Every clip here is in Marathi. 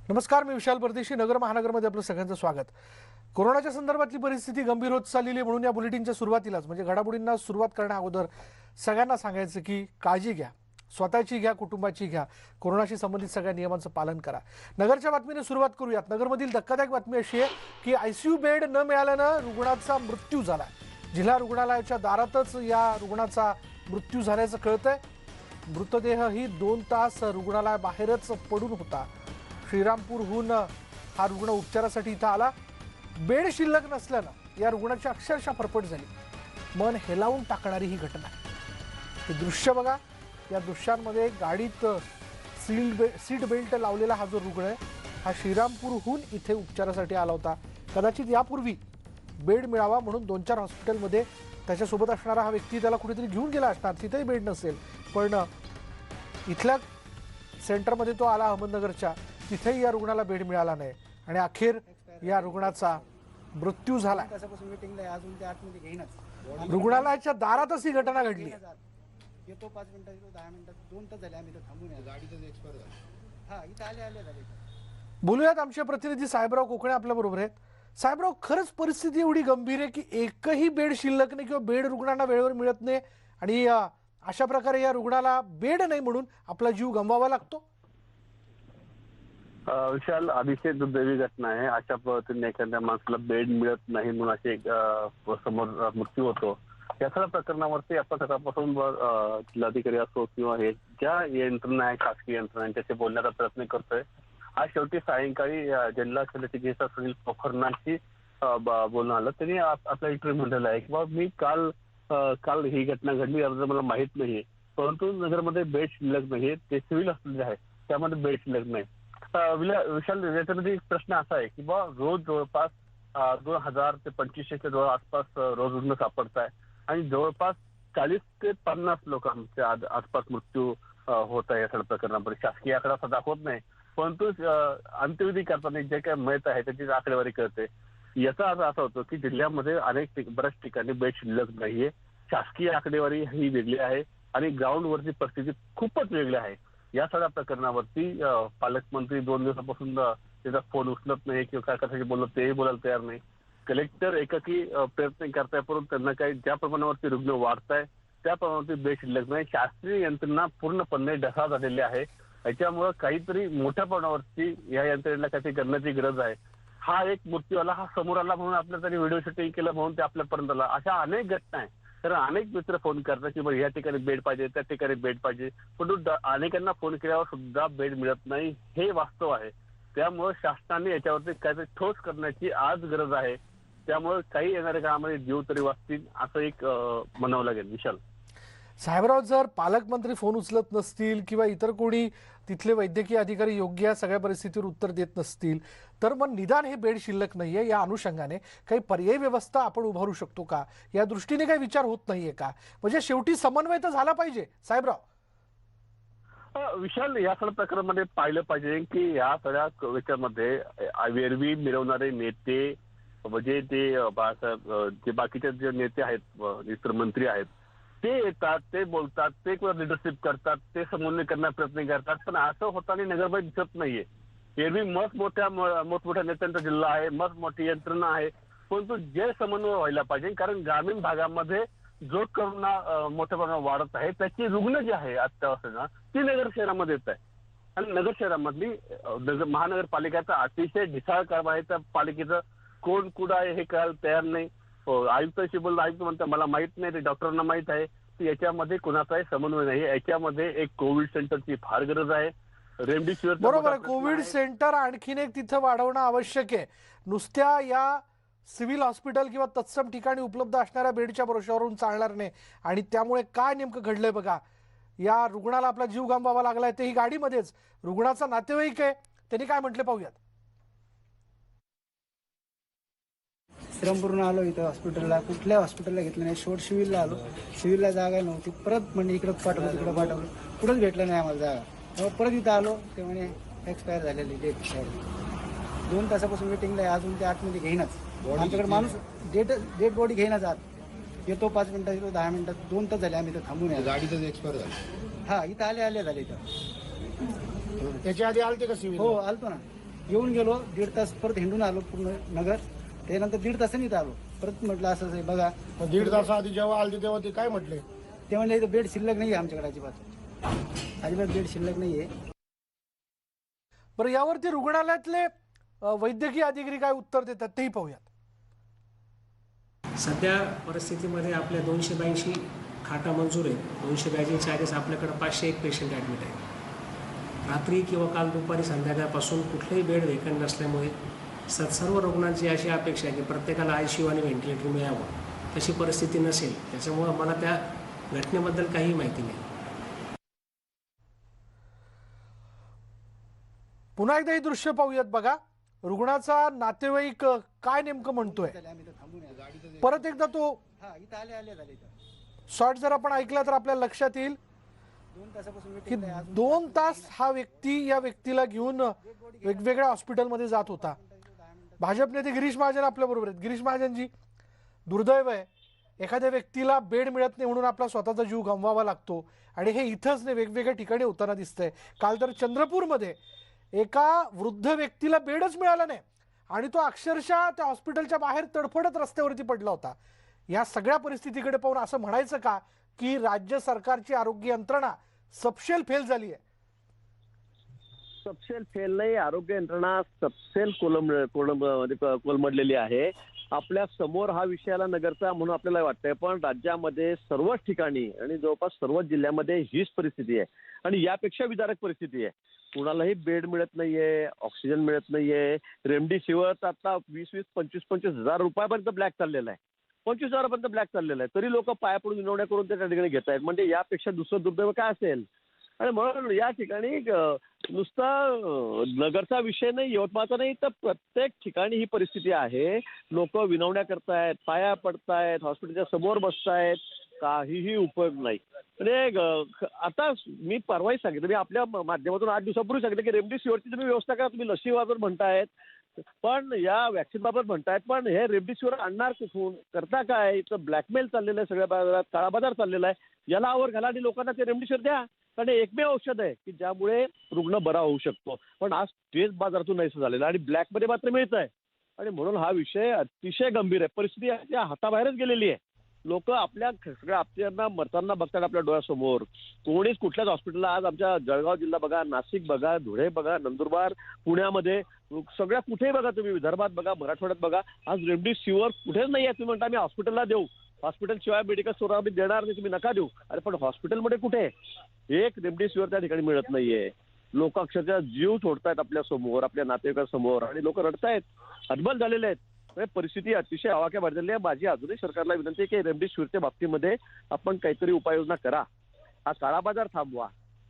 नमस्कार, मी विशाल परदेशी. नगर महानगरमध्ये आपलं सगळ्यांचं स्वागत. कोरोनाच्या संदर्भातली परिस्थिती गंभीर होत चाललेली आहे, म्हणून या बुलेटिनच्या सुरुवातीलाच म्हणजे घडामोडींना सुरुवात करण्याअगोदर सगळ्यांना सांगायचं की काळजी घ्या, स्वतःची घ्या, कुटुंबाची घ्या. कोरोनाशी संबंधित सगळ्या नियमांचं पालन करा. नगरच्या बातमीने सुरुवात करूयात. नगरमधील धक्कादायक बातमी अशी आहे की आयसीयू बेड न मिळाल्यानं रुग्णाचा मृत्यू झाला. जिल्हा रुग्णालयाच्या दारातच या रुग्णाचा मृत्यू झाल्याचं कळतंय. मृतदेह ही 2 तास रुग्णालयाबाहेरच पडून होता. श्रीरामपूरहून हा रुग्ण उपचारासाठी इथं आला. बेड शिल्लक नसल्यानं या रुग्णाची अक्षरशः फरफट झाली. मन हेलावून टाकणारी ही घटना. हे दृश्य बघा. या दृश्यांमध्ये गाडीत सीट बेल्ट लावलेला हा जो रुग्ण आहे, हा श्रीरामपूरहून इथे उपचारासाठी आला होता. कदाचित यापूर्वी बेड मिळावा म्हणून 2-4 हॉस्पिटलमध्ये त्याच्यासोबत असणारा हा व्यक्ती त्याला कुठेतरी घेऊन गेला असणार. तिथेही बेड नसेल, पण इथल्या सेंटरमध्ये तो आला अहमदनगरच्या. तिथेही या रुग्णाला बेड मिळाला नाही आणि अखेर या रुग्णाचा मृत्यू झाला. रुग्णालयाच्या दारातच ही घटना घडली. येतो 5 मिनिटात, 10 मिनिटात, 2 तास झाले आम्ही इथं थांबून. गाडीतच एक्सपायर झाला. हा, इथं आले बोलूयात. आमचे प्रतिनिधी साहेबराव कोकणे आपल्या बरोबर आहेत. साहेबराव, खरंच परिस्थिती एवढी गंभीर आहे की एकही बेड शिल्लक नाही किंवा बेड रुग्णांना वेळेवर मिळत नाही आणि अशा प्रकारे या रुग्णाला बेड नाही म्हणून आपला जीव गमवावा लागतो? विशाल, अतिशय दुर्दैवी घटना आहे. अशा पद्धतीने एखाद्या माणसाला बेड मिळत नाही म्हणून असे समोर मृत्यू होतो. या सगळ्या प्रकरणावरती आपण सकाळपासून जिल्हाधिकारी असो किंवा हे ज्या यंत्रणा आहे, खासगी यंत्रणा, त्याचे बोलण्याचा प्रयत्न करतोय. आज शेवटी सायंकाळी जिल्हा शल्य चिकित्सक सुनील पोखरणांशी बोलणं आलं. त्यांनी आपल्या इंटरव्ह्यू म्हणलेला आहे की मी काल ही घटना घडली, अर्ज मला माहित नाहीये, परंतु नगरमध्ये बेड शिल्लक नाहीये. ते सिव्हिल हॉस्पिटल आहे त्यामध्ये बेड शिल्लक नाही. विशाल, याच्यामध्ये एक प्रश्न असा आहे की रोज जवळपास 2000 ते 2500च्या आसपास रोज रुग्ण सापडत आहे आणि जवळपास 40 ते 50 लोकांच्या आसपास मृत्यू होत आहे या सगळ्या प्रकरणामध्ये. शासकीय आकडा असा दाखवत नाही, परंतु अंत्यविधी करताना जे काय माहित आहे त्याची आकडेवारी कळते. याचा अर्थ असा होतो की जिल्ह्यामध्ये बऱ्याच ठिकाणी बेड शिल्लक नाहीये. शासकीय आकडेवारी ही वेगळी आहे आणि ग्राउंडवरची परिस्थिती खूपच वेगळी आहे. या सगळ्या प्रकरणावरती पालकमंत्री 2 दिवसापासून त्याचा फोन उचलत नाही किंवा काय कशाशी बोलत तेही बोलायला तयार नाही. कलेक्टर एकाकी प्रयत्न करताय, परंतु त्यांना काही ज्या प्रमाणावरती रुग्ण वाढताय त्या प्रमाणावरती बेड शिल्लक नाही. शास्त्रीय यंत्रणा पूर्णपणे ढसा झालेली आहे. याच्यामुळे काहीतरी मोठ्या प्रमाणावरती या यंत्रणेला काहीतरी करण्याची गरज आहे. हा एक मृत्यू आला, हा समोर आला म्हणून आपल्या तरी व्हिडिओ शूटिंग केलं म्हणून ते आपल्यापर्यंत आला. अशा अनेक घटना आहे. कारण अनेक मित्र फोन करतात की या ठिकाणी बेड पाहिजे, त्या ठिकाणी बेड पाहिजे, परंतु अनेकांना फोन केल्यावर सुद्धा बेड मिळत नाही. हे वास्तव आहे. त्यामुळे शासनाने याच्यावरती काहीतरी ठोस करण्याची आज गरज आहे. त्यामुळे काही येणाऱ्या काळामध्ये जीव तरी वाचतील असं एक म्हणावं लागेल. विशाल साहेबराव, जर पालकमंत्री फोन उचलत नसतील किंवा इतर कोणी तिथले वैद्यकीय अधिकारी योग्य या सगळ्या परिस्थितीवर उत्तर देत नसतील, तर मग निदान हे बेड शिल्लक नाहीये या अनुषंगाने काही पर्यायी व्यवस्था आपण उभारू शकतो का? या दृष्टीने काही विचार होत नाहीये का? म्हणजे शेवटी समन्वय तर झाला पाहिजे साहेबराव. विशाल, या सगळ्या प्रकारामध्ये पाहिलं पाहिजे की या सगळ्या याच्यामध्ये वेरवी मिळवणारे नेते म्हणजे ते जे बाकीचे जे नेते आहेत, इतर मंत्री आहेत, ते येतात, ते बोलतात, ते लिडरशिप करतात, ते समन्वय करण्याचा प्रयत्न करतात, पण असं होताना नगरमध्ये दिसत नाहीये. एरवी मोठमोठ्या नेत्यांचा जिल्हा आहे, मोठी यंत्रणा आहे, परंतु जे समन्वय व्हायला पाहिजे. कारण ग्रामीण भागामध्ये जो करोना मोठ्या प्रमाणात वाढत आहे त्याची रुग्ण जे आहे अत्यावश्यक ती नगर शहरामध्ये येत आहे. आणि नगर शहरामधली महानगरपालिकेचा अतिशय ढिसाळ कारभार आहे. त्या पालिकेचं कोण कुठं आहे हे कळायला तयार नाही. आयुक्ताशी बोललं, आयुक्त म्हणतात मला माहित नाही, ते डॉक्टरांना माहित आहे. याच्यामध्ये कुणाचाही समन्वय नाही. याच्यामध्ये एक कोविड सेंटरची फार गरज आहे. रेमडेसिवीर बरोबर आहे. कोविड सेंटर आणखीन एक तिथं वाढवणं आवश्यक आहे. नुसत्या या सिव्हिल हॉस्पिटल किंवा तत्सम ठिकाणी उपलब्ध असणाऱ्या बेडच्या भरोश्यावरून चालणार नाही. आणि त्यामुळे काय नेमकं घडलंय बघा. या रुग्णाला आपला जीव गमवावा लागलाय, तेही गाडीमध्येच. रुग्णाचा नातेवाईक आहे, त्यांनी काय म्हटले पाहूयात. श्रीरामपूरहून आलो इथं हॉस्पिटलला. कुठल्या हॉस्पिटलला घेतलं नाही. शेवट सिव्हिलला आलो. सिव्हिलला जागा नव्हती. परत म्हणजे इकडं पाठवलं, तिकडं पाठवलं, कुठंच भेटलं नाही आम्हाला जागा. मग परत इथं आलो, ते म्हणे एक्सपायर झालेली, डेट एक्सपायर. 2 तासापासून वेटिंगला आहे. अजून ते आतमध्ये घेईनाच. आमच्याकडे माणूस डेड बॉडी घेईनाच आत. येतो 5 मिनिटात, येतो 10 मिनिटात, 2 तास झाले आम्ही इथं थांबून. गाडीतच एक्सपायर झाली. हा, इथं आले झाले इथं. त्याच्या आधी आलते का सिव्हिल? हो, आलतो ना. येऊन गेलो 1.5 तास परत हिंडून आलो पूर्ण नगर. त्यानंतर 1.5 तासांनी इथं आलो. परत म्हटलं असं आहे बघा. मग 1.5 तासाआधी जेव्हा आलते तेव्हा ते काय म्हटले? ते म्हणले इथं बेड शिल्लक नाही आहे आमच्याकडे अजिबात बेड शिल्लक नाही आहे. बरं, यावरती रुग्णालयातले वैद्यकीय अधिकारी काय उत्तर देतात तेही पाहूयात. सध्या परिस्थितीमध्ये आपल्या 282 खाटा मंजूर आहेत. 282 चाळीस आपल्याकडे 501 पेशंट ॲडमिट आहेत. रात्री किंवा काल दुपारी संध्याकाळपासून कुठलेही बेड वेकंट नसल्यामुळे सर्व रुग्णांची अशी अपेक्षा आहे की प्रत्येकाला ICU आणि व्हेंटिलेटर मिळावं. तशी परिस्थिती नसेल, त्याच्यामुळं मला त्या घटनेबद्दल काही माहिती नाही. पुन्हा एकदा ही दृश्य पाहूयात. बघा, रुग्णाचा नातेवाईक काय नेमकं म्हणतोय. आम्ही तर थांबून आहे. परत एकदा तो हा इथं आले झाले इथं शॉट जर आपण ऐकला तर आपल्याला लक्षात येईल 2 तासापासून की waiting आहे. 2 तास हा व्यक्ती या व्यक्तीला घेऊन वेगवेगळ्या हॉस्पिटलमध्ये जात होता. भाजप नेते गिरीश महाजन आपल्या बरोबर आहेत. गिरीश महाजनजी, दुर्दैव आहे, एखाद्या व्यक्तीला बेड मिळत नाही म्हणून आपला स्वतःचा जीव गमवावा लागतो आणि हे इथंच नाही वेगवेगळ्या ठिकाणी होताना दिसतंय. काल तर चंद्रपूरमध्ये एका वृद्ध व्यक्तीला बेडच मिळाला नाही आणि तो अक्षरशः त्या हॉस्पिटलच्या बाहेर तडफडत रस्त्यावरती पडला होता. या सगळ्या परिस्थितीकडे पाहून असं म्हणायचं का की राज्य सरकारची आरोग्य यंत्रणा सपशेल फेल झाली आहे? सपशेल फेल नाही, आरोग्य यंत्रणा सपशेल कोलमडलेली आहे. आपल्या समोर हा विषयाला नगरचा म्हणून आपल्याला वाटतंय, पण राज्यामध्ये सर्वच ठिकाणी आणि जवळपास सर्वच जिल्ह्यामध्ये हीच परिस्थिती आहे आणि यापेक्षा विदारक परिस्थिती आहे. कुणालाही बेड मिळत नाहीये, ऑक्सिजन मिळत नाहीये. रेमडेसिवीर आता 20-25 हजार रुपयापर्यंत ब्लॅक चाललेला आहे. 25,000 पर्यंत ब्लॅक चाललेला आहे. तरी लोक पाया पडून विनवण्या करून त्या ठिकाणी घेत आहेत. म्हणजे यापेक्षा दुसरं दुर्दैव काय असेल? आणि म्हणून या ठिकाणी नुसता नगरचा विषय नाही, यवतमाळचा नाही, तर प्रत्येक ठिकाणी ही परिस्थिती आहे. लोक विनवण्या करतायत, पाया पडतायत, हॉस्पिटलच्या समोर बसतायत, काहीही उपयोग नाही. म्हणजे आता मी परवाही सांगितलं, मी आपल्या माध्यमातून 8 दिवसापूर्वी सांगितलं की रेमडेसिवीरची तुम्ही व्यवस्था करा. तुम्ही लसीबाबत म्हणतायत, पण या वॅक्सिन बाबत म्हणतायत, पण हे रेमडेसिवीर आणणार कुठून, करता काय? इथं ब्लॅकमेल चाललेलं आहे, सगळ्या बाजारात काळा बाजार चाललेला आहे. याला आवर घाला आणि लोकांना ते रेमडेसिवीर द्या, कारण हे एकमेव औषध आहे की ज्यामुळे रुग्ण बरा होऊ शकतो. पण आज तेच बाजारातून नाहीसं झालेलं आणि ब्लॅकमध्ये मात्र मिळत आहे. आणि म्हणून हा विषय अतिशय गंभीर आहे. परिस्थिती या हाताबाहेरच गेलेली आहे. लोक आपल्या सगळ्या आपल्यांना मरताना बघतात आपल्या डोळ्यासमोर. कोणीच कुठल्याच हॉस्पिटलला आज आमच्या जळगाव जिल्हा बघा, नाशिक बघा, धुळे बघा, नंदुरबार, पुण्यामध्ये, सगळ्या कुठेही बघा तुम्ही, विदर्भात बघा, मराठवाड्यात बघा, आज रेमडेसिवीर कुठेच नाही आहे. तुम्ही म्हणता आम्ही हॉस्पिटलला देऊ, हॉस्पिटल शिवाय मेडिकल स्टोर आम्ही देणार नाही, तुम्ही नका देऊ. अरे पण हॉस्पिटलमध्ये कुठे एक रेमडेसिवीर त्या ठिकाणी मिळत नाहीये. लोक अक्षरशः जीव सोडतायत आपल्या समोर, आपल्या नातेवाईकांसमोर, आणि लोक रडतायत, हतबल झालेले आहेत. परिस्थिती अतिशय आवाक्या भरलेली आहे. माझी अजूनही सरकारला विनंती आहे की रेमडेसिवीरच्या बाबतीमध्ये आपण काहीतरी उपाययोजना करा. हा काळा बाजार थांबवा,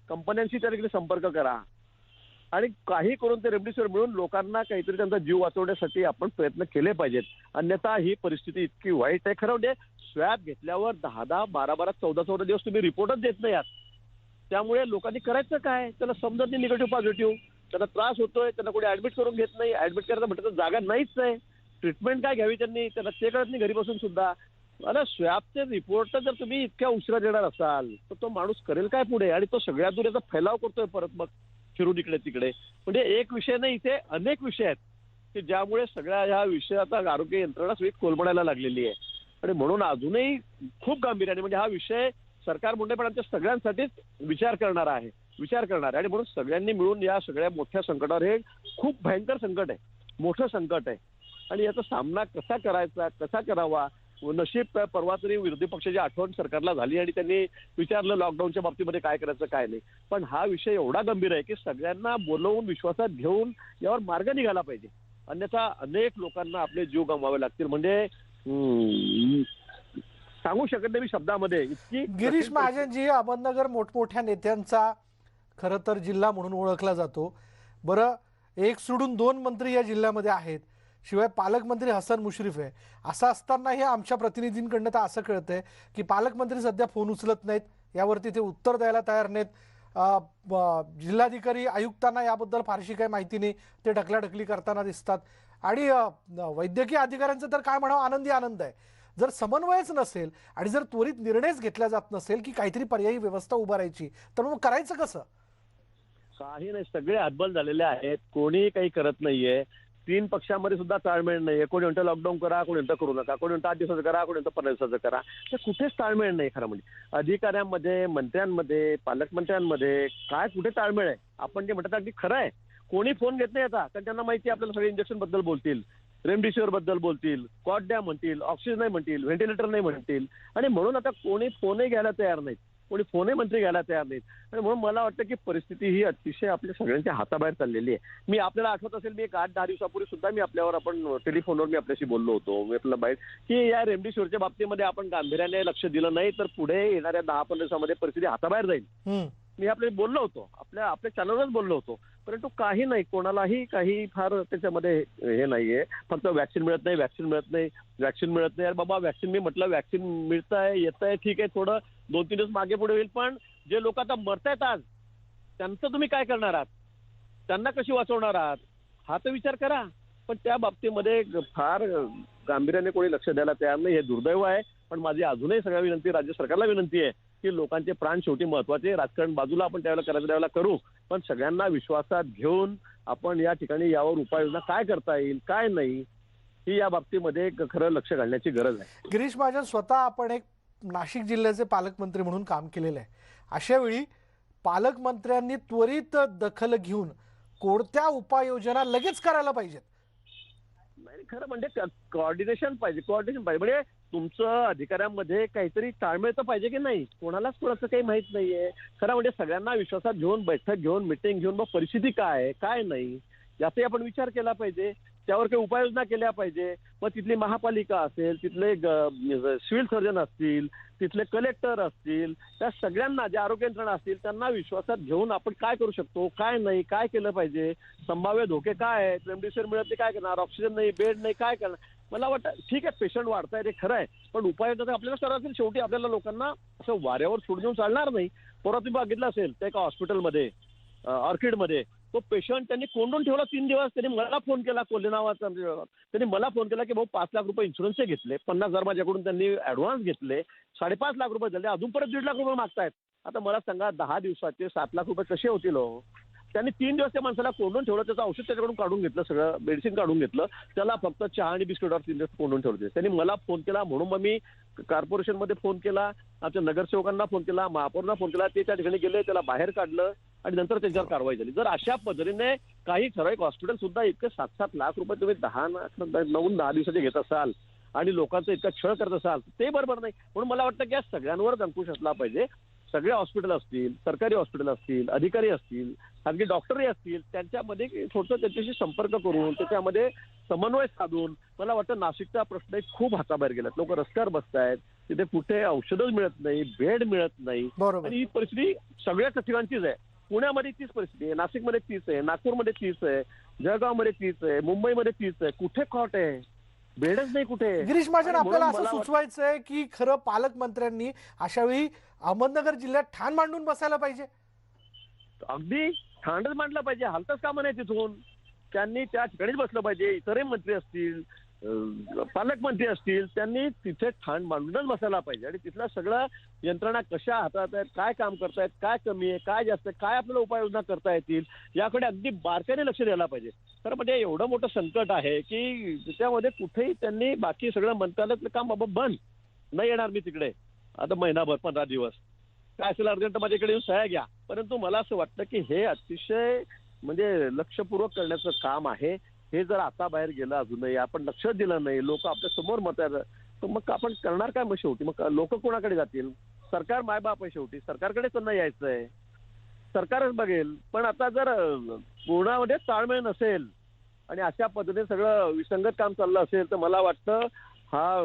कंपन्यांशी त्या ठिकाणी संपर्क करा आणि काही करून ते रेमडेसिवीर मिळून लोकांना काहीतरी त्यांचा जीव वाचवण्यासाठी आपण प्रयत्न केले पाहिजेत. अन्यथा ही परिस्थिती इतकी वाईट आहे. खरं म्हणजे स्वॅब घेतल्यावर 10-10, 12-12, 14-14 दिवस तुम्ही रिपोर्टच देत नाही आहात. त्यामुळे लोकांनी करायचं काय? त्याला समजत नाही निगेटिव्ह पॉझिटिव्ह, त्यांना त्रास होतोय, त्यांना कोणी ऍडमिट करून घेत नाही. ऍडमिट करायचं म्हटलं तर जागा नाहीच आहे. ट्रीटमेंट काय घ्यावी त्यांनी, त्यांना ते कळत नाही घरी बसून सुद्धा. अरे स्वॅबचे रिपोर्ट जर तुम्ही इतक्या उशिरा देणार असाल तर तो माणूस करेल काय पुढे? आणि तो सगळ्या दूर याचा फैलाव करतोय परत मग फिरून इकडे तिकडे. म्हणजे एक विषय नाही, इथे अनेक विषय आहेत की ज्यामुळे सगळ्या ह्या विषयाचा आरोग्य यंत्रणा सगळी कोलमडायला लागलेली आहे. आणि म्हणून अजूनही खूप गांभीर्याने म्हणजे हा विषय सरकार म्हणते पण आमच्या सगळ्यांसाठीच विचार करणार आहे. आणि म्हणून सगळ्यांनी मिळून या सगळ्या मोठ्या संकटावर, हे खूप भयंकर संकट आहे, मोठं संकट आहे, आणि याचा सामना कसा करायचा, कसा करावा. नशीब परवा तरी विरोधी पक्षाची आठवण सरकारला झाली आणि त्यांनी विचारलं लॉकडाऊनच्या बाबतीमध्ये काय करायचं काय नाही. पण हा विषय एवढा गंभीर आहे की सगळ्यांना बोलवून विश्वासात घेऊन यावर मार्ग निघाला पाहिजे. अन्यथा अनेक लोकांना आपले जीव गमवावे लागतील. म्हणजे सांगू शकत नाही मी शब्दामध्ये. इतकी गिरीश महाजनजी, अहमदनगर मोठमोठ्या नेत्यांचा खरं तर जिल्हा म्हणून ओळखला जातो. बरं, एक सोडून 2 मंत्री या जिल्ह्यामध्ये आहेत, शिवाय पालकमंत्री हसन मुश्रीफ आहे. असं असतानाही आमच्या प्रतिनिधींकडनं तर असं कळतंय की पालकमंत्री सध्या फोन उचलत नाहीत, यावरती ते उत्तर द्यायला तयार नाहीत. जिल्हाधिकारी आयुक्तांना याबद्दल फारशी काही माहिती नाही, ते ढकलाढकली करताना दिसतात. आणि वैद्यकीय अधिकाऱ्यांचं तर काय म्हणावं, आनंद आहे. जर समन्वयच नसेल आणि जर त्वरित निर्णयच घेतला जात नसेल की काहीतरी पर्यायी व्यवस्था उभारायची, तर मग करायचं कसं? काही नाही, सगळे हतबल झालेले आहेत. कोणीही काही करत नाहीये. 3 पक्षामध्ये सुद्धा ताळमेळ नाहीये. कोणी म्हणतं लॉकडाऊन करा, कोणी म्हणतं करू नका, कोणी म्हणतं 8 दिवसाचं करा, कोणी म्हणतं 15 दिवसाचं करा. तर कुठेच ताळमेळ नाही खरं म्हणजे. अधिकाऱ्यांमध्ये, मंत्र्यांमध्ये, पालकमंत्र्यांमध्ये काय कुठे ताळमेळ आहे? आपण जे म्हणतात अगदी खरं आहे. कोणी फोन घेत नाही आता, कारण त्यांना माहिती आहे आपल्याला सगळे इंजेक्शन बद्दल बोलतील, रेमडेसिवीर बद्दल बोलतील, कॉट द्या म्हणतील, ऑक्सिजन नाही म्हणतील, व्हेंटिलेटर नाही म्हणतील, आणि म्हणून आता कोणी फोनही घ्यायला तयार नाहीत, कोणी फोनही मंत्री घ्यायला तयार नाहीत. आणि म्हणून मला वाटतं की परिस्थिती ही अतिशय आपल्या सगळ्यांच्या हाताबाहेर चाललेली आहे. मी आपल्याला आठवत असेल, मी एक 8-10 दिवसापूर्वी सुद्धा मी आपण टेलिफोनवर मी आपल्याशी बोललो होतो, मी आपल्याला बाहेर, की या रेमडेसिवीरच्या बाबतीमध्ये आपण गांभीर्याने लक्ष दिलं नाही तर पुढे येणाऱ्या 10-15 दिवसामध्ये परिस्थिती हाताबाहेर जाईल. मी आपल्याला बोललो होतो, आपल्या चॅनलवरच बोललो होतो. परंतु काही नाही, कोणालाही काही फार त्याच्यामध्ये हे नाहीये. फक्त व्हॅक्सिन मिळत नाही, व्हॅक्सिन मिळत नाही, व्हॅक्सिन मिळत नाही. अरे बाबा, व्हॅक्सिन, मी म्हटलं व्हॅक्सिन मिळतंय, येतंय, ठीक आहे, थोडं 2-3 दिवस मागे पुढे होईल, पण जे लोक आता मरतायत आज, त्यांचं तुम्ही काय करणार आहात? त्यांना कशी वाचवणार आहात? हा तर विचार करा. पण त्या बाबतीमध्ये फार गांभीर्याने कोणी लक्ष द्यायला तयार नाही. हे दुर्दैव आहे. पण माझी अजूनही सगळ्या विनंती, राज्य सरकारला विनंती आहे की लोकांचे प्राण शेवटी महत्वाचे. राजकारण बाजूला, आपण त्यावेळेला करायचं त्यावेळेला करू, पण सगळ्यांना विश्वासात घेऊन आपण या ठिकाणी यावर उपाययोजना काय करता येईल, काय नाही, ही या बाबतीमध्ये खरं लक्ष घालण्याची गरज आहे. गिरीश महाजन, स्वतः आपण एक नाशिक जिल्ह्याचे पालकमंत्री म्हणून काम केलेलं आहे. अशा वेळी पालकमंत्र्यांनी त्वरित दखल घेऊन कोणत्या उपाययोजना लगेच करायला पाहिजेत? नाही, खरं म्हणजे कोऑर्डिनेशन पाहिजे, म्हणजे तुमचं अधिकाऱ्यांमध्ये काहीतरी ताळमेळ तर पाहिजे की नाही. कोणालाच कोणाचं काही माहित नाहीये. खरं म्हणजे सगळ्यांना विश्वासात घेऊन, बैठक घेऊन, मिटिंग घेऊन, मग परिस्थिती काय आहे, काय नाही, याचाही आपण विचार केला पाहिजे. त्यावर काही उपाययोजना केल्या पाहिजे. मग तिथली महापालिका असेल, तिथले सिव्हिल सर्जन असतील, तिथले कलेक्टर असतील, त्या सगळ्यांना, जे आरोग्य यंत्रणा असतील, त्यांना विश्वासात घेऊन आपण काय करू शकतो, काय नाही, काय केलं पाहिजे, संभाव्य धोके काय आहेत, रेमडेसिवीर मिळत नाही काय करणार, ऑक्सिजन नाही, बेड नाही काय करणार. मला वाटतं ठीक आहे, पेशंट वाढतायत, हे खरं आहे, पण उपाययोजना आपल्याला करायला. शेवटी आपल्याला लोकांना असं वाऱ्यावर सोडून देऊन चालणार नाही. परत तुम्ही बघितलं असेल, त्या एका हॉस्पिटलमध्ये, ऑर्किडमध्ये, तो पेशंट त्यांनी कोंडून ठेवला 3 दिवस. त्यांनी मला फोन केला, कोल्हे नावाचा, त्यांनी मला फोन केला की भाऊ 5 लाख रुपये इन्शुरन्सचे घेतले, 50,000 माझ्याकडून त्यांनी ऍडव्हान्स घेतले, 5.5 लाख रुपये झाले, अजून परत 1.5 लाख रुपये मागतायत. आता मला सांगा, 10 दिवसाचे 7 लाख रुपये कसे होतील हो? त्यांनी 3 दिवस त्या माणसाला कोंडून ठेवलं, त्याचं औषध त्याच्याकडून काढून घेतलं, सगळं मेडिसिन काढून घेतलं, त्याला फक्त चहा आणि बिस्किटवर 3 दिवस कोंडून ठेवले. त्यांनी मला फोन केला, म्हणून मग मी कॉर्पोरेशनमध्ये फोन केला, आमच्या नगरसेवकांना फोन केला, महापौरांना फोन केला, ते त्या ठिकाणी गेले, त्याला बाहेर काढलं आणि नंतर त्याच्यावर कारवाई झाली. जर अशा पद्धतीने काही ठराविक हॉस्पिटल सुद्धा इतके 7-7 लाख रुपये तुम्ही 9-10 दिवसाचे घेत असाल आणि लोकांचा इतका छळ करत असाल, ते बरोबर नाही. म्हणून मला वाटतं की या सगळ्यांवरच अंकुश असला पाहिजे. सगळे हॉस्पिटल असतील, सरकारी हॉस्पिटल असतील, अधिकारी असतील, खाजगी डॉक्टरही असतील, त्यांच्यामध्ये थोडंसं त्यांच्याशी संपर्क करून, त्याच्यामध्ये समन्वय साधून, मला वाटतं नाशिकचा प्रश्न खूप हाताबाहेर गेलात. लोक रस्त्यावर बसतायत, तिथे कुठे औषधच मिळत नाही, बेड मिळत नाही, बरोबर. आणि ही परिस्थिती सगळ्या ठिकाणचीच आहे. पुण्यामध्ये तीच परिस्थिती आहे, नाशिकमध्ये तीच आहे, नागपूरमध्ये तीच आहे, जळगावमध्ये तीच आहे, मुंबईमध्ये तीच आहे. कुठे कॉट आहे, बेडच नाही कुठे. गिरीश महाजन, आपल्याला असं मला सुचवायचं आहे की खरं पालकमंत्र्यांनी अशा वेळी अहमदनगर जिल्ह्यात ठाण मांडून बसायला पाहिजे. अगदी ठाणच मांडला पाहिजे, हालतच कामं नाही तिथून. त्यांनी त्या ठिकाणीच बसलं पाहिजे. इतरही मंत्री असतील, पालकमंत्री असतील, त्यांनी तिथे ठाण मांडूनच बसायला पाहिजे. आणि तिथल्या सगळ्या यंत्रणा कशा हातात आहेत, काय काम करतायत, काय कमी आहे, काय जास्त आहे, काय आपल्याला उपाययोजना करता येतील, याकडे अगदी बारकाईने लक्ष द्यायला पाहिजे. तर म्हणजे एवढं मोठं संकट आहे की त्याच्यामध्ये कुठेही त्यांनी बाकी सगळं मंत्रालयातलं काम बाबा बंद, नाही येणार मी तिकडे आता महिनाभर, 15 दिवस, काय असेल अर्जंट माझ्याकडे येऊन सह्या घ्या. परंतु मला असं वाटतं की हे अतिशय म्हणजे लक्षपूर्वक करण्याचं काम आहे. हे जर आता बाहेर गेलं, अजूनही आपण लक्ष दिलं नाही, लोक आपल्या समोर मत आहेत, तर मग आपण करणार काय? मग शेवटी मग लोक कोणाकडे जातील? सरकार मायबाप आहे शेवटी, सरकारकडे त्यांना यायचंय, सरकारच बघेल. पण आता जर पूर्णामध्ये ताळमेळ नसेल आणि अशा पद्धतीने सगळं विसंगत काम चाललं असेल, तर मला वाटतं हा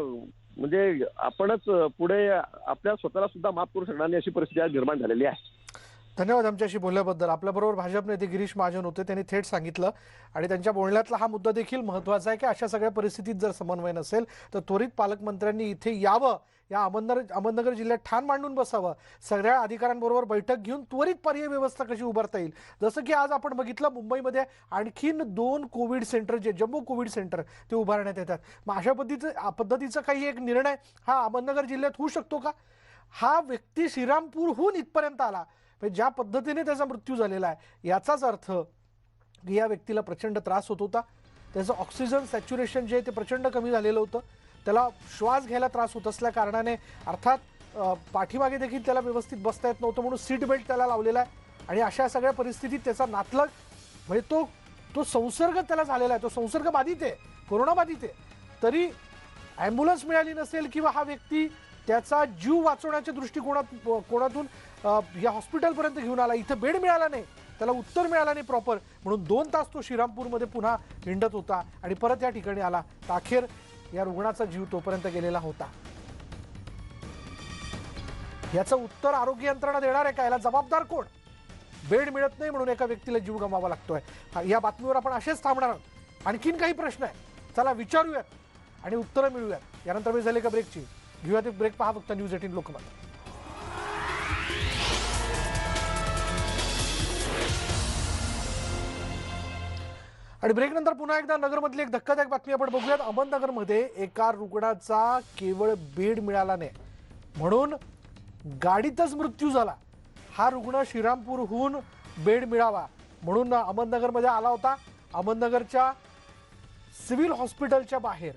म्हणजे आपणच पुढे आपल्या स्वतःला सुद्धा माफ करू शकणार नाही, अशी परिस्थिती आज निर्माण झालेली आहे. धन्यवाद आमच्याशी बोलल्याबद्दल. आपल्याबरोबर भाजप नेते गिरीश महाजन होते. त्यांनी थेट सांगितलं आणि त्यांच्या बोलण्यातला हा मुद्दा देखील महत्त्वाचा आहे की अशा सगळ्या परिस्थितीत जर समन्वय नसेल तर त्वरित पालकमंत्र्यांनी इथे यावं, या अहमदनगर जिल्ह्यात ठाण मांडून बसावं, सगळ्या अधिकाऱ्यांबरोबर बैठक घेऊन त्वरित पर्यायी व्यवस्था कशी उभारता येईल. जसं की आज आपण बघितलं, मुंबईमध्ये आणखीन 2 कोविड सेंटर, जे जम्बो कोविड सेंटर, ते उभारण्यात येतात. मग अशा पद्धतीचा काही एक निर्णय हा अहमदनगर जिल्ह्यात होऊ शकतो का? हा व्यक्ती श्रीरामपूरहून इथपर्यंत आला, म्हणजे ज्या पद्धतीने त्याचा मृत्यू झालेला आहे याचाच अर्थ की या व्यक्तीला प्रचंड त्रास होत होता. त्याचं ऑक्सिजन सॅच्युरेशन जे आहे ते प्रचंड कमी झालेलं होतं. त्याला श्वास घ्यायला त्रास होत असल्या कारणाने अर्थात पाठीमागे देखील त्याला व्यवस्थित बसता येत नव्हतं म्हणून सीट बेल्ट त्याला लावलेला आहे. आणि अशा सगळ्या परिस्थितीत त्याचा नातलग म्हणजे तो संसर्ग त्याला झालेला आहे, तो संसर्ग बाधित आहे, कोरोना बाधित आहे, तरी ॲम्ब्युलन्स मिळाली नसेल किंवा हा व्यक्ती त्याचा जीव वाचवण्याच्या दृष्टिकोनातून या हॉस्पिटलपर्यंत घेऊन आला. इथं बेड मिळाला नाही, त्याला उत्तर मिळालं नाही प्रॉपर, म्हणून 2 तास तो श्रीरामपूरमध्ये पुन्हा हिंडत होता आणि परत या ठिकाणी आला. तर अखेर या रुग्णाचा जीव तोपर्यंत गेलेला होता. याचं उत्तर आरोग्य यंत्रणा देणार आहे का? याला जबाबदार कोण? बेड मिळत नाही म्हणून एका व्यक्तीला जीव गमवावा लागतोय. या बातमीवर आपण असेच थांबणार आहोत. आणखीन काही प्रश्न आहे, चला विचारूयात आणि उत्तरं मिळूयात. यानंतर मी झाले का ब्रेकची घेऊयात एक ब्रेक. पहा फक्त न्यूज 18 लोकमत. आणि ब्रेक नंतर पुन्हा एकदा नगरमधली एक धक्कादायक बातमी आपण बघूयात. अहमदनगरमध्ये एका रुग्णाचा केवळ बेड मिळाला नाही म्हणून गाडीतच मृत्यू झाला. हा रुग्ण श्रीरामपूरहून बेड मिळावा म्हणून अहमदनगरमध्ये आला होता. अहमदनगरच्या सिव्हिल हॉस्पिटलच्या बाहेर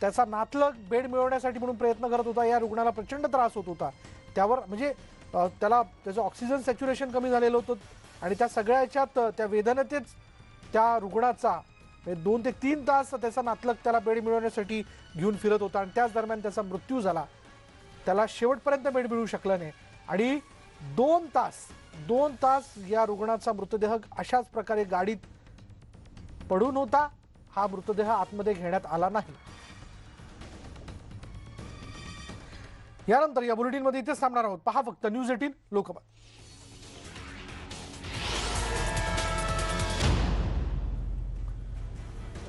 त्याचा नातलग बेड मिळवण्यासाठी म्हणून प्रयत्न करत होता. या रुग्णाला प्रचंड त्रास होत होता. त्यावर म्हणजे त्याचं ऑक्सिजन सॅच्युरेशन कमी झालेलं होतं आणि त्या सगळ्याच्यात त्या वेदनेतच त्या रुग्णाचा 2 ते 3 तास त्याचा नातलग त्याला बेड मिळवण्यासाठी घेऊन फिरत होता आणि त्याच दरम्यान त्याचा मृत्यू झाला. त्याला शेवटपर्यंत बेड मिळू शकलं नाही आणि 2 तास या रुग्णाचा मृतदेह अशाच प्रकारे गाडीत पडून होता. हा मृतदेह आतमध्ये घेण्यात आला नाही. यानंतर या बुलेटिनमध्ये इथेच थांबणार आहोत. पहा फक्त न्यूज 18 लोकमत.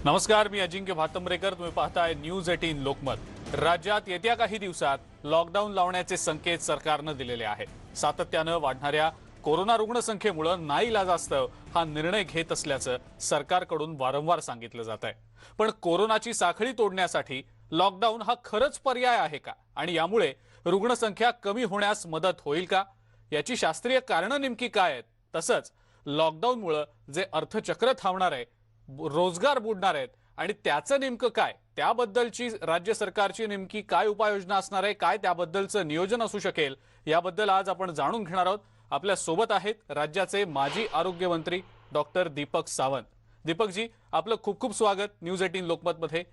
नमस्कार, मी अजिंक्य भातंब्रेकर. तुम्ही पाहताय न्यूज 18 लोकमत. राज्यात येत्या काही दिवसात लॉकडाऊन लावण्याचे संकेत सरकारनं दिलेले आहेत. सातत्यानं वाढणाऱ्या कोरोना रुग्णसंख्येमुळे नाईलाजास्तव हा निर्णय घेत असल्याचं सरकारकडून वारंवार सांगितलं जात आहे. पण कोरोनाची साखळी तोडण्यासाठी लॉकडाऊन हा खरंच पर्याय आहे का? आणि यामुळे रुग्णसंख्या कमी होण्यास मदत होईल का? याची शास्त्रीय कारणं नेमकी काय आहेत? तसंच लॉकडाऊनमुळे जे अर्थचक्र थांबणार आहे, रोजगार बुडणार आहेत आणि त्याचं नेमकं काय, त्याबद्दलची राज्य सरकारची नेमकी काय उपाययोजना असणार आहे, काय त्याबद्दलचं नियोजन असू शकेल, याबद्दल आज आपण जाणून घेणार आहोत. आपल्या सोबत आहेत राज्याचे माजी आरोग्यमंत्री डॉक्टर दीपक सावंत. दीपकजी, आपलं खूप खूप स्वागत न्यूज 18 लोकमत मध्ये.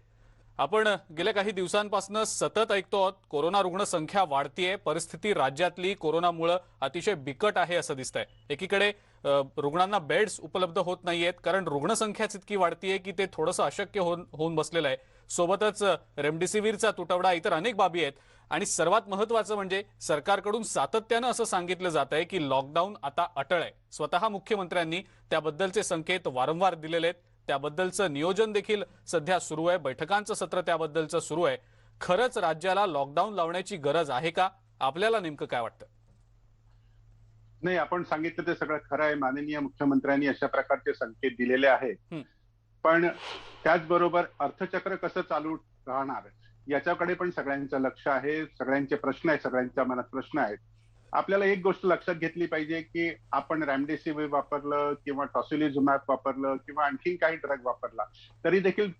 आपण गेल्या काही दिवसांपासून सतत ऐकतो आहोत कोरोना रुग्णसंख्या वाढतीये, परिस्थिती राज्यातली कोरोनामुळे अतिशय बिकट आहे असं दिसतंय. एकीकडे रुग्णांना बेड्स उपलब्ध होत नाहीयेत कारण रुग्णसंख्याच इतकी वाढतीये की ते थोडंसं अशक्य होऊन बसलेलं आहे. सोबतच रेमडेसिवीरचा तुटवडा, इतर अनेक बाबी आहेत आणि सर्वात महत्त्वाचं म्हणजे सरकारकडून सातत्यानं असं सांगितलं जात आहे की लॉकडाऊन आता अटळ आहे. स्वतः मुख्यमंत्र्यांनी त्याबद्दलचे संकेत वारंवार दिलेले आहेत. त्याबद्दलचं नियोजन देखील सध्या सुरू आहे. बैठकांचं सत्र त्याबद्दलचं सुरू आहे. खरंच राज्याला लॉकडाऊन लावण्याची गरज आहे का? आपल्याला नेमकं काय वाटतं? नाही, आपण सांगितलं ते सगळं खरं आहे. माननीय मुख्यमंत्र्यांनी अशा प्रकारचे संकेत दिलेले आहेत. पण त्याचबरोबर अर्थचक्र कसं चालू राहणार याच्याकडे पण सगळ्यांचं लक्ष आहे. सगळ्यांचे प्रश्न आहेत, सगळ्यांच्या मनात प्रश्न आहेत. आपल्याला एक गोष्ट लक्षात घेतली पाहिजे की आपण रेमडेसिवीर वापरलं किंवा टॉसिलिझुमॅब वापरलं किंवा आणखी काही ड्रग वापरला तरी देखील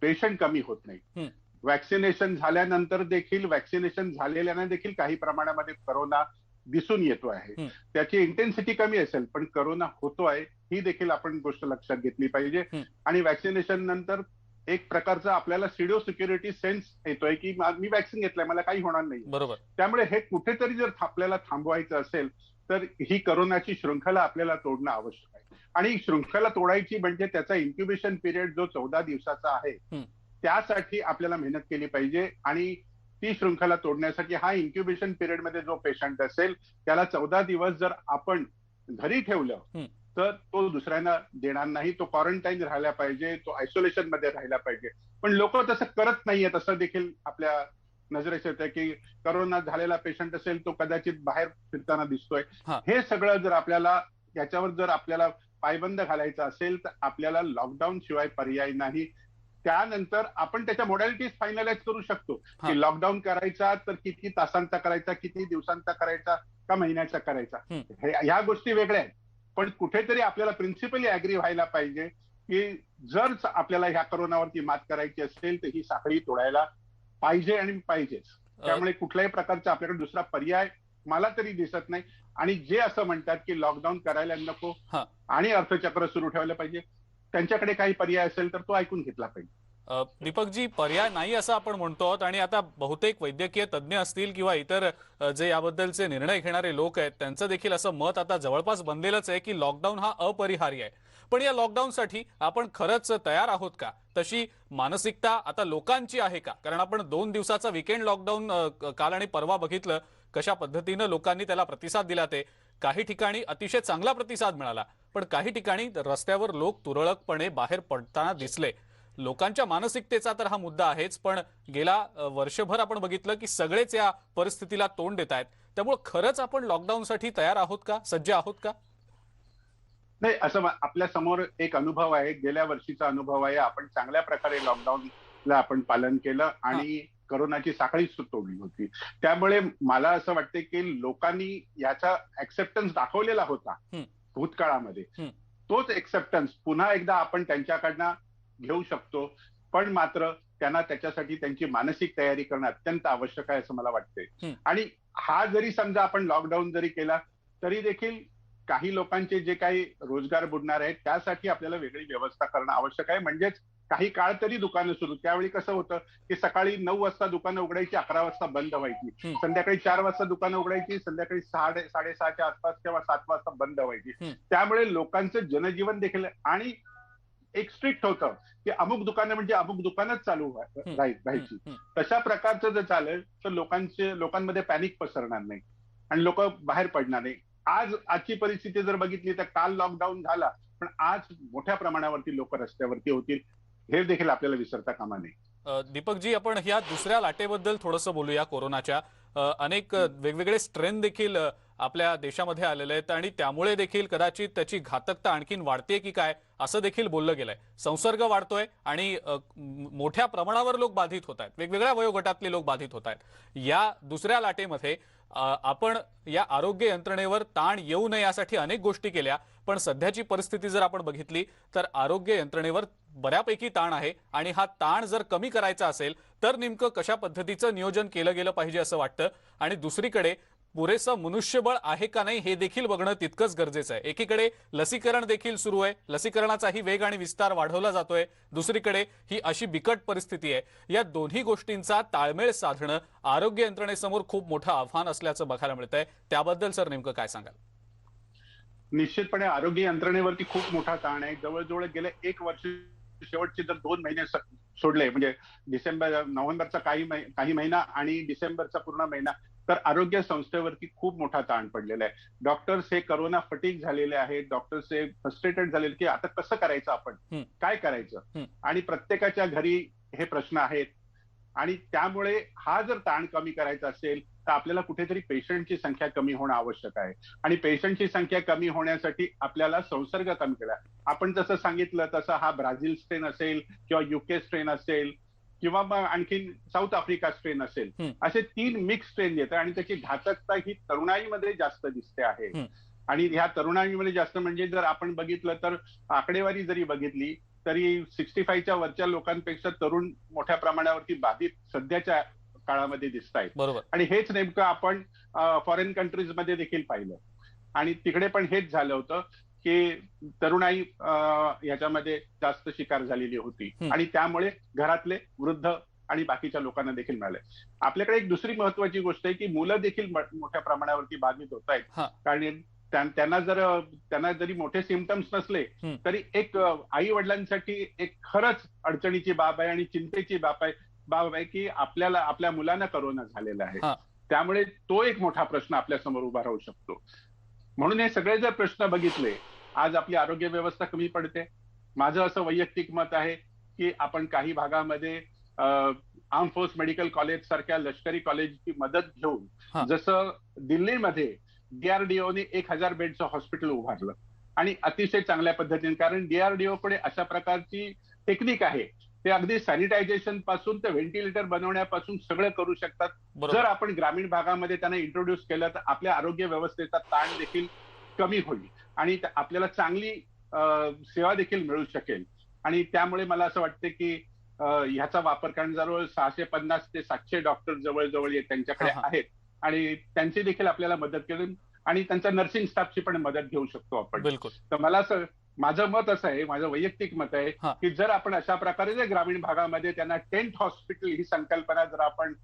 पेशंट कमी होत नाही. वॅक्सिनेशन झाल्यानंतर देखील वॅक्सिनेशन झालेल्यांना देखील काही प्रमाणामध्ये करोना दिसून येतो आहे. त्याची इंटेन्सिटी कमी असेल पण करोना होतो आहे ही देखील आपण गोष्ट लक्षात घेतली पाहिजे. आणि वॅक्सिनेशन नंतर एक प्रकारचा आपल्याला सिडिओ सिक्युरिटी सेन्स येतोय की मी वॅक्सिन घेतलंय, मला काही होणार नाही. बरोबर. त्यामुळे हे कुठेतरी जर आपल्याला थांबवायचं असेल तर ही करोनाची शृंखला आपल्याला तोडणं आवश्यक आहे. आणि शृंखला तोडायची म्हणजे त्याचा इन्क्युबेशन पिरियड जो 14 दिवसाचा आहे त्यासाठी आपल्याला मेहनत केली पाहिजे. आणि ती शृंखला तोडण्यासाठी हा इन्क्युबेशन पिरियड मध्ये जो पेशंट असेल त्याला 14 दिवस जर आपण घरी ठेवलं तर तो दुसऱ्यांना देणार नाही. तो क्वारंटाईन राहायला पाहिजे, तो आयसोलेशन मध्ये राहायला पाहिजे. पण लोक तसं करत नाहीयेत असं देखील आपल्या नजरेस येतं की करोना झालेला पेशंट असेल तो कदाचित बाहेर फिरताना दिसतोय. हे सगळं जर आपल्याला याच्यावर जर आपल्याला पायबंद घालायचा असेल तर आपल्याला लॉकडाऊन शिवाय पर्याय नाही. त्यानंतर आपण त्याच्या मॉडॅलिटीज फायनलाइज करू शकतो की लॉकडाऊन करायचा तर किती तासांचा करायचा, किती दिवसांचा करायचा, का महिन्याचा करायचा, ह्या गोष्टी वेगळ्या आहेत. पण कुठेतरी आपल्याला प्रिन्सिपली अग्री व्हायला पाहिजे की जर आपल्याला ह्या कोरोनावरती मात करायची असेल तर ही साखळी तोडायला पाहिजे आणि पाहिजेच. त्यामुळे कुठल्याही प्रकारचा आपल्याकडे दुसरा पर्याय मला तरी दिसत नाही. आणि जे असं म्हणतात की लॉकडाऊन करायला नको आणि अर्थचक्र सुरू ठेवायला पाहिजे, त्यांच्याकडे काही पर्याय असेल तर तो ऐकून घेतला पाहिजे. दीपकजी, पर्याय नाही असं आपण म्हणतो आहोत आणि आता बहुतेक वैद्यकीय तज्ज्ञ असतील किंवा इतर जे याबद्दलचे निर्णय घेणारे लोक आहेत त्यांचं देखील असं मत आता जवळपास बनलेलंच आहे की लॉकडाऊन हा अपरिहार्य आहे. पण या लॉकडाऊनसाठी आपण खरंच तयार आहोत का? तशी मानसिकता आता लोकांची आहे का? कारण आपण 2 दिवसाचा वीकेंड लॉकडाऊन काल आणि परवा बघितलं कशा पद्धतीनं लोकांनी त्याला प्रतिसाद दिला. ते काही ठिकाणी अतिशय चांगला प्रतिसाद मिळाला, पण काही ठिकाणी रस्त्यावर लोक तुरळकपणे बाहेर पडताना दिसले. लोकांच्या मानसिकतेचा तर हा मुद्दा आहेच, पण गेला वर्षभर आपण बघितलं की सगळेच या परिस्थितीला तोंड देत आहेत. त्यामुळे खरंच आपण लॉकडाऊनसाठी तयार आहोत का? सज्ज आहोत का? नाही, असं आपल्या समोर एक अनुभव आहे, गेल्या वर्षीचा अनुभव आहे. आपण चांगल्या प्रकारे लॉकडाऊनला आपण पालन केलं आणि कोरोनाची साखळी तोडली होती. त्यामुळे मला असं वाटतं की लोकांनी याचा ऍक्सेप्टन्स दाखवलेला होता भूतकाळामध्ये. तोच ऍक्सेप्टन्स पुन्हा एकदा आपण त्यांच्याकडनं घेऊ शकतो, पण मात्र त्यांना त्याच्यासाठी त्यांची मानसिक तयारी करणं अत्यंत आवश्यक आहे असं मला वाटतंय. आणि हा जरी समजा आपण लॉकडाऊन जरी केला तरी देखील काही लोकांचे जे काही रोजगार बुडणार आहेत त्यासाठी आपल्याला वेगळी व्यवस्था करणं आवश्यक आहे. म्हणजेच काही काळ तरी दुकानं सुरू. त्यावेळी कसं होतं की सकाळी 9 वाजता दुकानं उघडायची, 11 वाजता बंद व्हायची, संध्याकाळी 4 वाजता दुकानं उघडायची, संध्याकाळी 6:30च्या आसपास किंवा 7 वाजता बंद व्हायची. त्यामुळे लोकांचं जनजीवन देखील आणि एक स्ट्रिक्ट होतं की अमुक दुकानं म्हणजे अमुक दुकानच चालू राहायची. तशा प्रकारचं जर चालेल तर लोकांमध्ये पॅनिक पसरणार नाही आणि लोक बाहेर पडणार नाही. आजची परिस्थिती जर बघितली तर काल लॉकडाऊन झाला, पण आज मोठ्या प्रमाणावरती लोक रस्त्यावरती होतील, हे देखील आपल्याला विसरता कामा नये. दीपकजी, आपण ह्या दुसऱ्या लाटेबद्दल थोडंसं बोलूया. कोरोनाच्या अनेक वेगवेगळे स्ट्रेन देखील आपल्या देशामध्ये आलेले आहेत आणि त्यामुळे देखील कदाचित त्याची घातकता आणखीन वाढते की काय असं देखील बोललं गेलंय. संसर्ग वाढतोय आणि मोठ्या प्रमाणावर लोक बाधित होत आहेत, वेगवेगळ्या वयोगटातले लोक बाधित होत आहेत. या दुसऱ्या लाटेमध्ये आपण या आरोग्य यंत्रणेवर ताण येऊ नये यासाठी अनेक गोष्टी केल्या, पण सध्याची परिस्थिती जर आपण बघितली तर आरोग्य यंत्रणेवर बऱ्यापैकी ताण आहे आणि हा ताण जर कमी करायचा असेल तर नेमकं कशा पद्धतीचं नियोजन केलं गेलं पाहिजे असं वाटतं. आणि दुसरीकडे पुरेसं मनुष्यबळ आहे का नाही हे देखील बघणं तितकंच गरजेचं आहे. एकीकडे लसीकरण देखील सुरू आहे, लसीकरणाचाही वेग आणि विस्तार वाढवला जातोय, दुसरीकडे ही अशी बिकट परिस्थिती आहे. या दोन्ही गोष्टींचा ताळमेळ साधणं आरोग्य यंत्रणेसमोर खूप मोठं आव्हान असल्याचं बघायला मिळतंय. त्याबद्दल सर नेमकं काय सांगाल? निश्चितपणे आरोग्य यंत्रणेवरती खूप मोठा ताण आहे. जवळजवळ गेले 1 वर्ष, शेवटचे जर 2 महिने सोडले म्हणजे नोव्हेंबरचा काही महिना आणि डिसेंबरचा पूर्ण महिना, तर आरोग्य संस्थेवरती खूप मोठा ताण पडलेला आहे. डॉक्टर्स हे करोना फटीग झालेले आहेत, डॉक्टर्स हे फ्रस्ट्रेटेड झालेले की आता कसं करायचं, आपण काय करायचं, आणि प्रत्येकाच्या घरी हे प्रश्न आहेत. आणि त्यामुळे हा जर ताण कमी करायचा असेल तर आपल्याला कुठेतरी पेशंटची संख्या कमी होणं आवश्यक आहे. आणि पेशंटची संख्या कमी होण्यासाठी आपल्याला संसर्ग कमी केला. आपण जसं सांगितलं तसं हा ब्राझील स्ट्रेन असेल किंवा युके स्ट्रेन असेल किंवा मग आणखी साऊथ आफ्रिका स्ट्रेन असेल, असे 3 मिक्स स्ट्रेन येतात आणि त्याची घातकता ही तरुणाईमध्ये जास्त दिसते आहे. आणि ह्या तरुणाईमध्ये जास्त म्हणजे जर आपण बघितलं तर आकडेवारी जरी बघितली तरी 65च्या वरच्या लोकांपेक्षा तरुण मोठ्या प्रमाणावरती बाधित सध्याच्या काळामध्ये दिसत आहेत. बरोबर. आणि हेच नेमकं आपण फॉरेन कंट्रीज मध्ये देखील पाहिलं आणि तिकडे पण हेच झालं होतं की तरुणाई याच्यामध्ये जास्त शिकार झालेली होती आणि त्यामुळे घरातले वृद्ध आणि बाकीच्या लोकांना देखील मिळाले. आपल्याकडे एक दुसरी महत्वाची गोष्ट आहे की मुलं देखील मोठ्या प्रमाणावरती बाधित होत आहेत. कारण त्यांना जरी मोठे सिम्पटम्स नसले तरी एक आई वडिलांसाठी एक खरंच अडचणीची बाब आहे आणि चिंतेची बाब आहे की आपल्या मुलांना कोरोना झालेला आहे. त्यामुळे तो एक मोठा प्रश्न आपल्या समोर उभा राहू शकतो. म्हणून हे सगळे जर प्रश्न बघितले, आज आपली आरोग्य व्यवस्था कमी पडते. माझं असं वैयक्तिक मत आहे की आपण काही भागामध्ये आर्म फोर्स मेडिकल कॉलेज सारख्या लष्करी कॉलेजची मदत घेऊन, जसं दिल्लीमध्ये DRDOने 1000 बेडचं हॉस्पिटल उभारलं आणि अतिशय चांगल्या पद्धतीने, कारण DRDO कडे अशा प्रकारची टेक्निक आहे ते अगदी सॅनिटायझेशन पासून ते व्हेंटिलेटर बनवण्यापासून सगळं करू शकतात. बरोबर. जर आपण ग्रामीण भागामध्ये त्यांना इंट्रोड्यूस केलं तर आपल्या आरोग्य व्यवस्थेचा ताण देखील कमी होईल आणि आपल्याला चांगली सेवा देखील मिळू शकेल. आणि त्यामुळे मला असं वाटतं की ह्याचा वापर, कारण जवळ 650 ते 700 डॉक्टर जवळजवळ त्यांच्याकडे आहेत आणि त्यांची देखील आपल्याला मदत केली आणि त्यांच्या नर्सिंग स्टाफची पण मदत घेऊ शकतो आपण. बिलकुल. तर मला असं, माझं मत असं आहे, माझं वैयक्तिक मत आहे हा. की जर आपण अशा प्रकारे जर ग्रामीण भागामध्ये त्यांना टेंट हॉस्पिटल ही संकल्पना जर आपण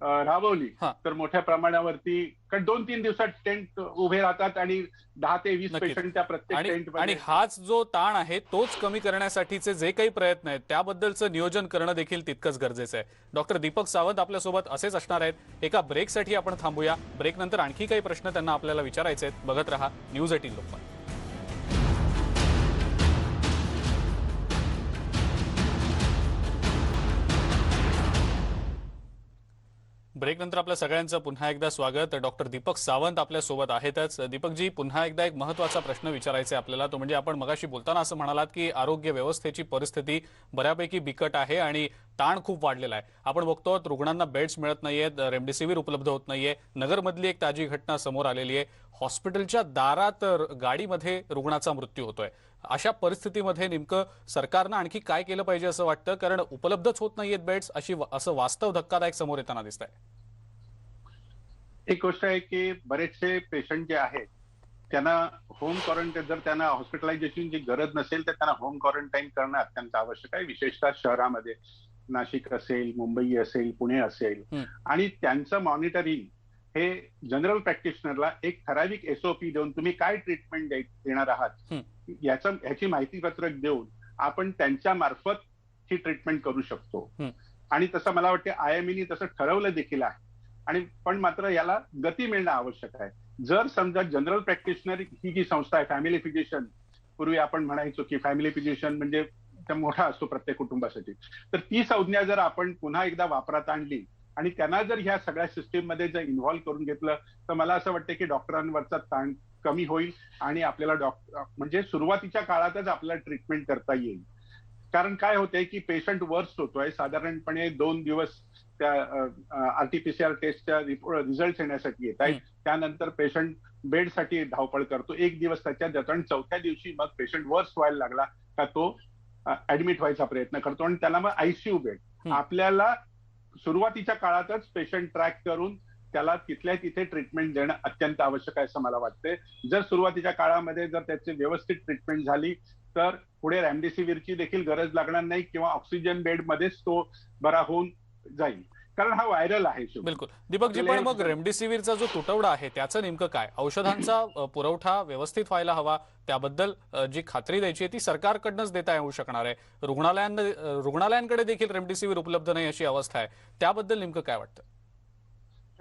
राबवली हा. तर मोठ्या प्रमाणावरती, कारण 2-3 दिवसात टेंट उभे राहतात आणि 10 ते 20 नक्कीच. पेशंट त्या प्रत्येक आणि टेंटमध्ये. हाच जो ताण आहे तोच कमी करण्यासाठीचे जे काही प्रयत्न आहेत त्याबद्दलचं नियोजन करणं देखील तितकंच गरजेचं आहे. डॉक्टर दीपक सावंत आपल्यासोबत असेच असणार आहेत. एका ब्रेकसाठी आपण थांबूया. ब्रेक नंतर आणखी काही प्रश्न त्यांना आपल्याला विचारायचे आहेत. बघत रहा न्यूज 18 लोकमत. ब्रेक नंतर आपल्या सगळ्यांचं पुन्हा एकदा स्वागत. डॉक्टर दीपक सावंत आपल्या सोबत आहेतच. दीपकजी, पुन्हा एकदा एक महत्त्वाचा प्रश्न विचारायचा आहे आपल्याला. तो म्हणजे आपण मगाशी बोलताना असं म्हणालात की आरोग्य व्यवस्थेची परिस्थिती बऱ्यापैकी बिकट आहे आणि ताण खूप वाढलेला आहे. आपण बघतो रुग्णांना बेड्स मिळत नाहीयेत, रेमडेसिवीर उपलब्ध होत नाहीये. नगरमधली एक ताजी घटना समोर आलेली आहे. हॉस्पिटलच्या दारात गाडीमध्ये रुग्णाचा मृत्यू होतोय. अशा परिस्थितीमध्ये नेमकं सरकारनं आणखी काय केलं पाहिजे असं वाटतं? कारण उपलब्धच होत नाहीयेत बेड्स, असं वास्तव धक्कादायक समोर येताना दिसतंय. एक गोष्ट आहे की बरेचसे पेशंट जे आहेत त्यांना होम क्वारंटाईन, जर त्यांना हॉस्पिटलायझेशनची गरज नसेल तर त्यांना होम क्वारंटाईन करणं अत्यंत आवश्यक आहे, विशेषतः शहरामध्ये. नाशिक असेल, मुंबई असेल, पुणे असेल. आणि त्यांचं मॉनिटरिंग हे जनरल प्रॅक्टिशनरला एक ठराविक SOP देऊन तुम्ही काय ट्रीटमेंट देणार आहात ह्याची माहिती पत्रक देऊन आपण त्यांच्या मार्फत ही ट्रीटमेंट करू शकतो. आणि तसं मला वाटतं IME तसं ठरवलं देखील आहे. आणि पण मात्र याला गती मिळणं आवश्यक आहे. जर समजा जनरल प्रॅक्टिशनर ही जी संस्था आहे, फॅमिली फिजिशियन, पूर्वी आपण म्हणायचो की फॅमिली फिजिशियन म्हणजे मोठा असतो प्रत्येक कुटुंबासाठी, तर ती संज्ञा जर आपण पुन्हा एकदा वापरात आणली आणि त्यांना जर ह्या सगळ्या सिस्टीम मध्ये जर इन्व्हॉल्व्ह करून घेतलं तर मला असं वाटतं की डॉक्टरांवरचा ताण कमी होईल आणि आपल्याला म्हणजे सुरुवातीच्या काळातच आपल्याला ट्रीटमेंट करता येईल. कारण काय होतंय की पेशंट वर्स्ट होतोय, साधारणपणे 2 दिवस त्या RT-PCR टेस्टच्या रिझल्ट येण्यासाठी येत आहेत. त्यानंतर पेशंट बेडसाठी धावपळ करतो, 1 दिवस त्याच्यात जातो आणि 4थ्या दिवशी मग पेशंट वर्स्ट व्हायला लागला का तो ऍडमिट व्हायचा प्रयत्न करतो आणि त्याला मग ICU बेड. आपल्याला सुरुवातीच्या काळातच पेशंट ट्रॅक करून त्याला तिथल्या तिथे ट्रीटमेंट देणं अत्यंत आवश्यक आहे असं मला वाटतंय. जर सुरुवातीच्या काळामध्ये जर त्याची व्यवस्थित ट्रीटमेंट झाली तर पुढे रेमडेसिवीरची देखील गरज लागणार नाही किंवा ऑक्सिजन बेडमध्येच तो बरा होऊन जाईल, कारण हा व्हायरल आहे. बिलकुल. दीपकजी, पण मग रेमडेसिवीरचा जो तुटवडा आहे त्याचं नेमकं काय? औषधांचा पुरवठा व्यवस्थित व्हायला हवा, त्याबद्दल जी खात्री द्यायची आहे ती सरकारकडनंच देता येऊ शकणार आहे. रुग्णालयांकडे देखील रेमडेसिवीर उपलब्ध नाही अशी अवस्था आहे, त्याबद्दल नेमकं काय वाटतं?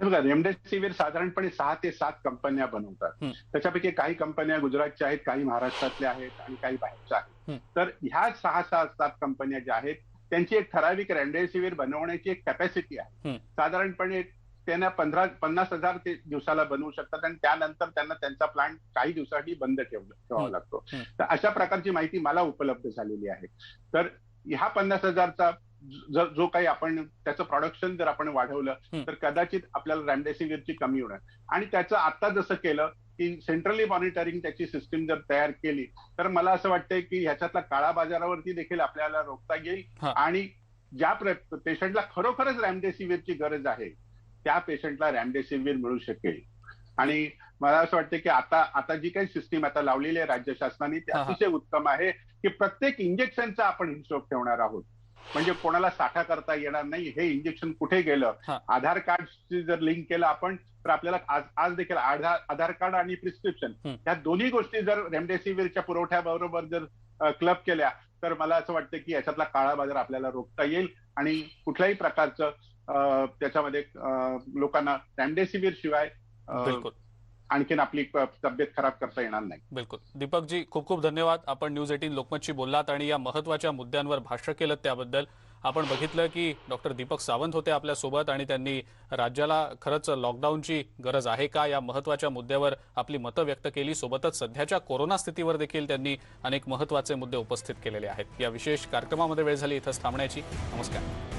बघा, रेमडेसिवीर साधारणपणे 6 ते 7 कंपन्या बनवतात. त्याच्यापैकी काही कंपन्या गुजरातच्या आहेत, काही महाराष्ट्रातल्या आहेत आणि काही बाहेरच्या आहेत. तर ह्या 6-7 कंपन्या ज्या आहेत त्यांची एक ठराविक रेमडेसिवीर बनवण्याची एक कॅपॅसिटी आहे. साधारणपणे त्यांना 50,000 ते दिवसाला बनवू शकतात आणि त्यानंतर त्यांना त्यांचा प्लांट काही दिवसासाठी बंद ठेवावा लागतो. तर अशा प्रकारची माहिती मला उपलब्ध झालेली आहे. तर ह्या 50,000चा जो काही आपण त्याचं प्रोडक्शन जर आपण वाढवलं तर कदाचित आपल्याला रेमडेसिवीरची कमी होणार. आणि त्याचं आता जसं केलं की सेंट्रली मॉनिटरिंग त्याची सिस्टीम जर तयार केली तर मला असं वाटतंय की ह्याच्यातला काळा बाजारावरती देखील आपल्याला रोखता येईल आणि ज्या पेशंटला खरोखरच रेमडेसिवीरची गरज आहे त्या पेशंटला रेमडेसिवीर मिळू शकेल. आणि मला असं वाटतं की आता जी काही सिस्टीम आता लावलेली आहे राज्य शासनाने ती अतिशय उत्तम आहे की प्रत्येक इंजेक्शनचा आपण हिशोब ठेवणार आहोत. म्हणजे कोणाला साठा करता येणार नाही, हे इंजेक्शन कुठे गेलं. आधार कार्डची जर लिंक केलं आपण तर आपल्याला आज देखील आधार कार्ड आणि प्रिस्क्रिप्शन ह्या दोन्ही गोष्टी जर रेमडेसिवीरच्या पुरवठ्याबरोबर जर क्लब केल्या तर मला असं वाटतं की याच्यातला काळा बाजार आपल्याला रोखता येईल आणि कुठल्याही प्रकारचं त्याच्यामध्ये लोकांना रेमडेसिवीर शिवाय आणखीन आपली तब्येत खराब करता येणार नाही. बिलकुल. दीपकजी, खूप खूप धन्यवाद. आपण न्यूज 18 लोकमतशी बोललात आणि या महत्त्वाच्या मुद्द्यांवर भाष्य केलं त्याबद्दल. आपण बघितलं की डॉक्टर दीपक सावंत होते आपल्यासोबत आणि त्यांनी राज्याला खरंच लॉकडाऊनची गरज आहे का या महत्त्वाच्या मुद्द्यावर आपली मतं व्यक्त केली। सोबतच सध्याच्या कोरोना स्थितीवर देखील त्यांनी अनेक महत्त्वाचे मुद्दे उपस्थित केलेले आहेत। या विशेष कार्यक्रमामध्ये वेळ झाली इथंच थांबण्याची। नमस्कार।